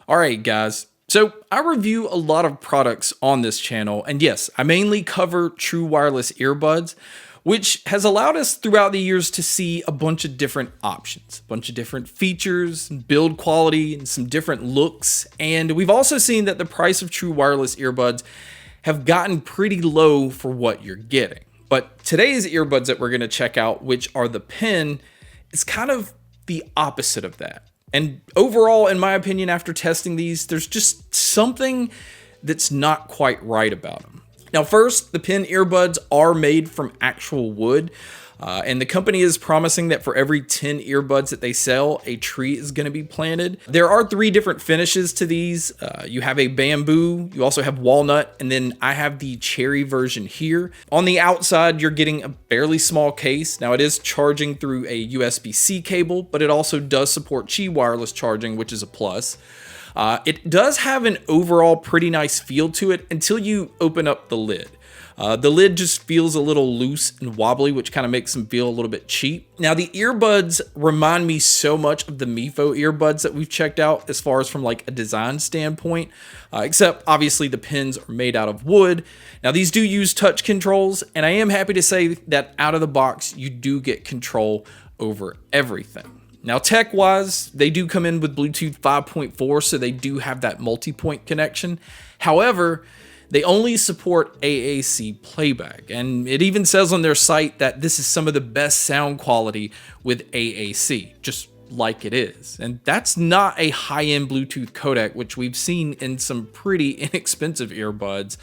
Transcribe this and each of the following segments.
Alright guys, so I review a lot of products on this channel, and yes, I mainly cover true wireless earbuds, which has allowed us throughout the years to see a bunch of different options, a bunch of different features, build quality, and some different looks, and we've also seen that the price of true wireless earbuds have gotten pretty low for what you're getting. But today's earbuds that we're going to check out, which are the Pen, is kind of the opposite of that. And overall, in my opinion, after testing these, there's just something that's not quite right about them. Now, first, the Pen earbuds are made from actual wood, and the company is promising that for every 10 earbuds that they sell, a tree is going to be planted. There are 3 different finishes to these. You have a bamboo, you also have walnut, and then I have the cherry version here. On the outside, you're getting a fairly small case. Now, it is charging through a USB-C cable, but it also does support Qi wireless charging, which is a plus. It does have an overall pretty nice feel to it until you open up the lid. The lid just feels a little loose and wobbly, which kind of makes them feel a little bit cheap. Now, the earbuds remind me so much of the Mifo earbuds that we've checked out as far as from like a design standpoint, except obviously the Pens are made out of wood. Now, these do use touch controls, and I am happy to say that out of the box, you do get control over everything. Now, tech-wise, they do come in with Bluetooth 5.4, so they do have that multi-point connection. However, they only support AAC playback, and it even says on their site that this is some of the best sound quality with AAC, just like it is. And that's not a high-end Bluetooth codec, which we've seen in some pretty inexpensive earbuds.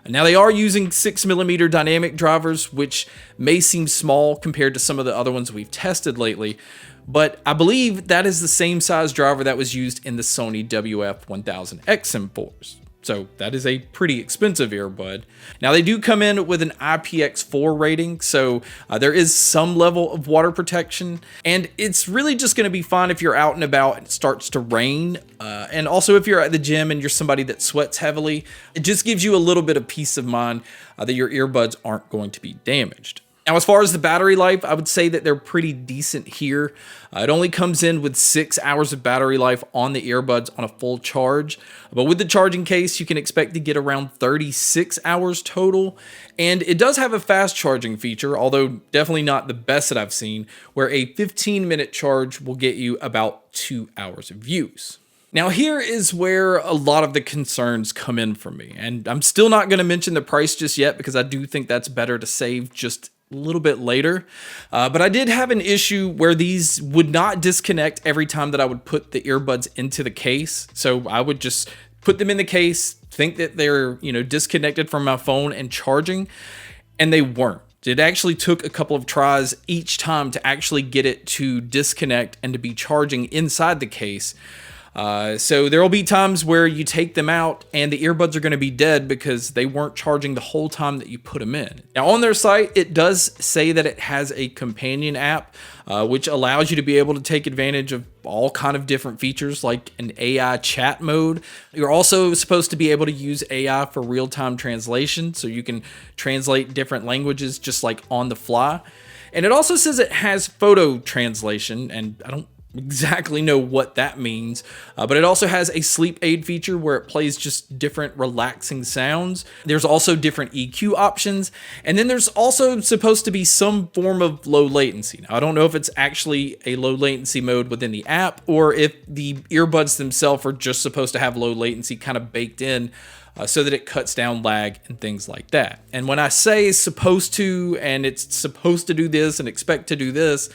Now, they are using 6mm dynamic drivers, which may seem small compared to some of the other ones we've tested lately, but I believe that is the same size driver that was used in the Sony WF-1000 XM4s. So that is a pretty expensive earbud. Now, they do come in with an IPX4 rating, so there is some level of water protection, and it's really just going to be fine if you're out and about and it starts to rain, and also if you're at the gym and you're somebody that sweats heavily. It just gives you a little bit of peace of mind that your earbuds aren't going to be damaged. Now, as far as the battery life, I would say that they're pretty decent here. It only comes in with 6 hours of battery life on the earbuds on a full charge. But with the charging case, you can expect to get around 36 hours total. And it does have a fast charging feature, although definitely not the best that I've seen, where a 15-minute charge will get you about 2 hours of use. Now, here is where a lot of the concerns come in for me. And I'm still not going to mention the price just yet because I do think that's better to save just a little bit later, but I did have an issue where these would not disconnect every time that I would put the earbuds into the case. So I would just put them in the case, think that they're, disconnected from my phone and charging, and they weren't. It actually took a couple of tries each time to actually get it to disconnect and to be charging inside the case. So there will be times where you take them out and the earbuds are going to be dead because they weren't charging the whole time that you put them in. Now, on their site, it does say that it has a companion app, which allows you to be able to take advantage of all kind of different features like an AI chat mode. You're also supposed to be able to use AI for real-time translation, so you can translate different languages just like on the fly. And it also says it has photo translation, and I don't exactly know what that means, but it also has a sleep aid feature where it plays just different relaxing sounds. There's also different EQ options, and then there's also supposed to be some form of low latency. Now, I don't know if it's actually a low latency mode within the app or if the earbuds themselves are just supposed to have low latency kind of baked in so that it cuts down lag and things like that. And when I say supposed to, and it's supposed to do this and expect to do this,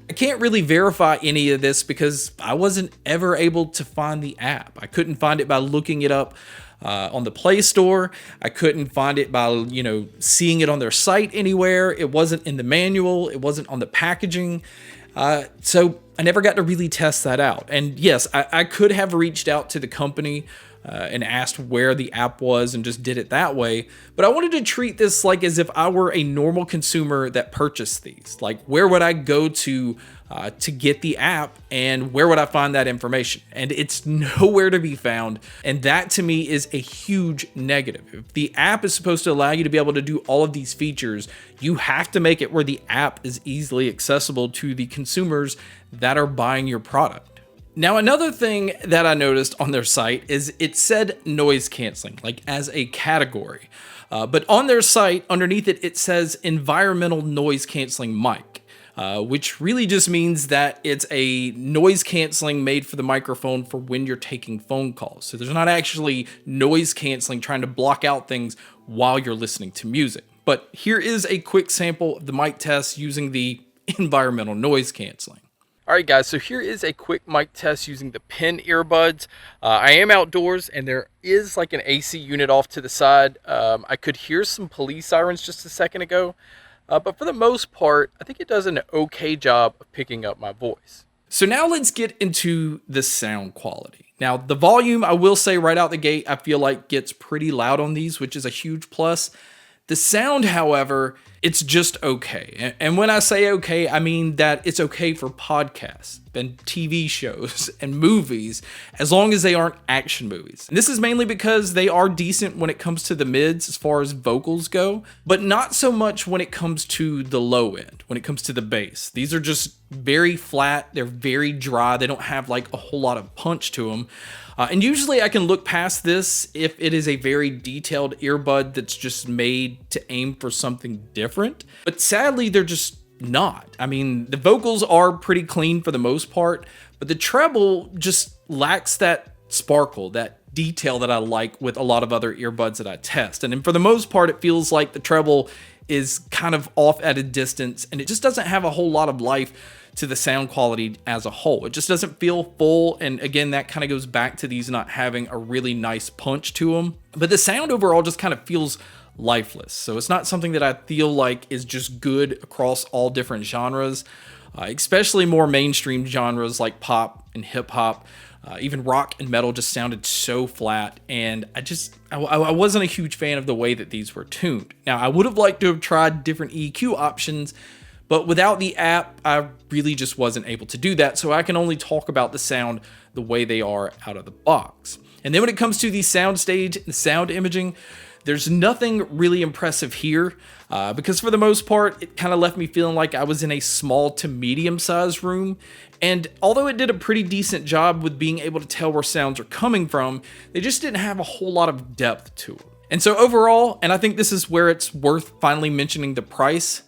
I can't really verify any of this because I wasn't ever able to find the app. I couldn't find it by looking it up on the Play Store. I couldn't find it by, seeing it on their site anywhere. It wasn't in the manual. It wasn't on the packaging. So I never got to really test that out. And yes, I could have reached out to the company and asked where the app was and just did it that way. But I wanted to treat this like as if I were a normal consumer that purchased these. Like, where would I go to get the app, and where would I find that information? And it's nowhere to be found. And that to me is a huge negative. If the app is supposed to allow you to be able to do all of these features, you have to make it where the app is easily accessible to the consumers that are buying your product. Now, another thing that I noticed on their site is it said noise canceling, like as a category. But on their site, underneath it, it says environmental noise canceling mic, which really just means that it's a noise canceling made for the microphone for when you're taking phone calls. So there's not actually noise canceling trying to block out things while you're listening to music. But here is a quick sample of the mic test using the environmental noise canceling. All right, guys, so here is a quick mic test using the Pen earbuds. I am outdoors, and there is like an AC unit off to the side. I could hear some police sirens just a second ago, but for the most part, I think it does an okay job of picking up my voice. So now let's get into the sound quality. Now, the volume, I will say right out the gate, I feel like gets pretty loud on these, which is a huge plus. The sound, however, it's just okay. And when I say okay, I mean that it's okay for podcasts and TV shows and movies, as long as they aren't action movies. And this is mainly because they are decent when it comes to the mids as far as vocals go, but not so much when it comes to the low end, when it comes to the bass. These are just very flat, they're very dry, they don't have like a whole lot of punch to them. And usually I can look past this if it is a very detailed earbud that's just made to aim for something different. But sadly, they're just not. I mean, the vocals are pretty clean for the most part, but the treble just lacks that sparkle, that detail that I like with a lot of other earbuds that I test. And for the most part, it feels like the treble is kind of off at a distance, and it just doesn't have a whole lot of life to the sound quality as a whole. It just doesn't feel full, and again, that kind of goes back to these not having a really nice punch to them. But the sound overall just kind of feels lifeless. So it's not something that I feel like is just good across all different genres, especially more mainstream genres like pop and hip hop. Even rock and metal just sounded so flat, and I wasn't a huge fan of the way that these were tuned. Now, I would have liked to have tried different EQ options, but without the app, I really just wasn't able to do that, so I can only talk about the sound the way they are out of the box. And then when it comes to the soundstage and sound imaging, there's nothing really impressive here, because for the most part, it kind of left me feeling like I was in a small to medium-sized room. And although it did a pretty decent job with being able to tell where sounds are coming from, they just didn't have a whole lot of depth to them. And so overall, and I think this is where it's worth finally mentioning the price,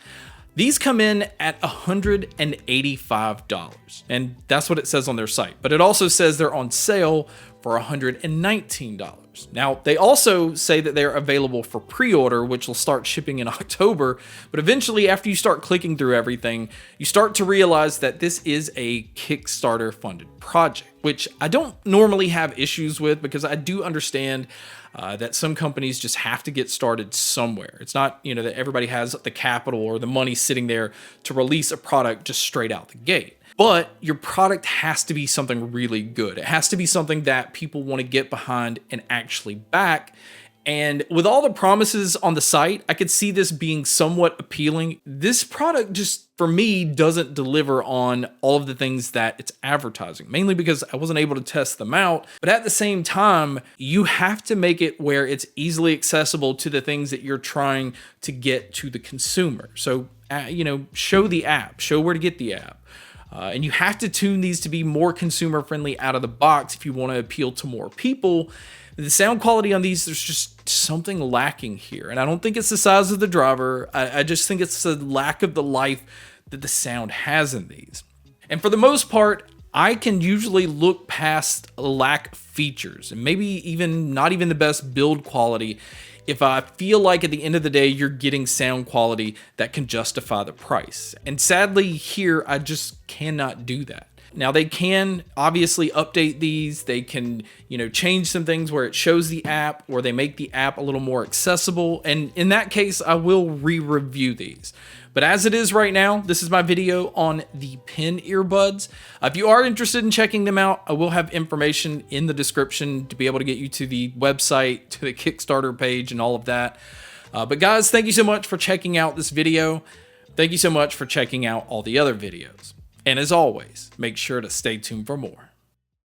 these come in at $185, and that's what it says on their site. But it also says they're on sale for $119. Now, they also say that they're available for pre-order, which will start shipping in October. But eventually, after you start clicking through everything, you start to realize that this is a Kickstarter funded project, which I don't normally have issues with, because I do understand that some companies just have to get started somewhere. It's not, that everybody has the capital or the money sitting there to release a product just straight out the gate. But your product has to be something really good. It has to be something that people want to get behind and actually back. And with all the promises on the site, I could see this being somewhat appealing. This product just, for me, doesn't deliver on all of the things that it's advertising, mainly because I wasn't able to test them out. But at the same time, you have to make it where it's easily accessible to the things that you're trying to get to the consumer. So, show the app, show where to get the app. And you have to tune these to be more consumer friendly out of the box if you want to appeal to more people. The sound quality on these, there's just something lacking here. And I don't think it's the size of the driver. I just think it's the lack of the life that the sound has in these. And for the most part, I can usually look past lack of features and maybe even not even the best build quality if I feel like at the end of the day, you're getting sound quality that can justify the price. And sadly here, I just cannot do that. Now they can obviously update these. They can, change some things where it shows the app, or they make the app a little more accessible. And in that case, I will re-review these. But as it is right now, this is my video on the Pen earbuds. If you are interested in checking them out, I will have information in the description to be able to get you to the website, to the Kickstarter page, and all of that. But guys, thank you so much for checking out this video. Thank you so much for checking out all the other videos. And as always, make sure to stay tuned for more.